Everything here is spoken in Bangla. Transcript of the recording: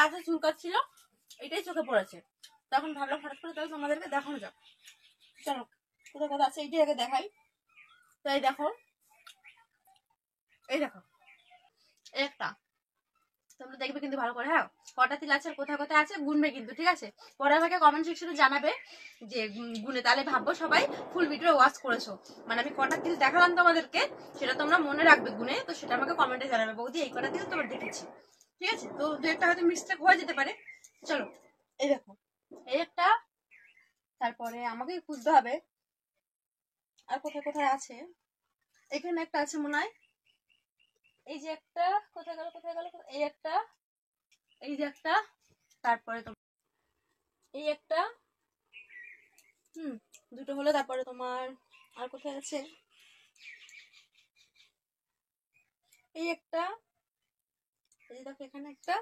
রাতে চুলকাচ্ছিল, এটাই চোখে পড়েছে। তখন ভাবলাম হঠাৎ করে তাহলে তোমাদেরকে দেখানো যাক। চলো কোথায় কোথায় আছে এইটাই আগে দেখাই। তাই দেখো, এই দেখো একটা, তোমরা দেখবে কিন্তু ভালো করে। হ্যাঁ, কটা তিল আছে কোথায় কোথায় আছে গুনবে কিন্তু, ঠিক আছে? পরে আমাকে কমেন্ট সেকশনে জানাবে যে গুনে, তাহলে ভাববো সবাই ফুল ভিডিও ওয়াচ করেছো। মানে আমি কটা তিল দেখালাম তোমাদেরকে সেটা তোমরা মনে রাখবে গুনে, তো সেটা আমাকে কমেন্টে জানাবে বৌদি এই কটা তিল তোমরা দেখেছি, ঠিক আছে? তো দু একটা হয়তো মিস্টেক হয়ে যেতে পারে। চলো এই দেখো, এই একটা, তারপরে আমাকে খুঁজতে হবে আর কোথায় কোথায় আছে। এখানে একটা আছে মনে হয়, এই যে একটা, কোথায় গেল কোথায় গেল, এই একটা, এই যে একটা, তারপরে এই একটা, দুটো হলো। তারপরে তোমার আর কোথায় আছে, এই একটা, এই যে দেখো এখানে একটা,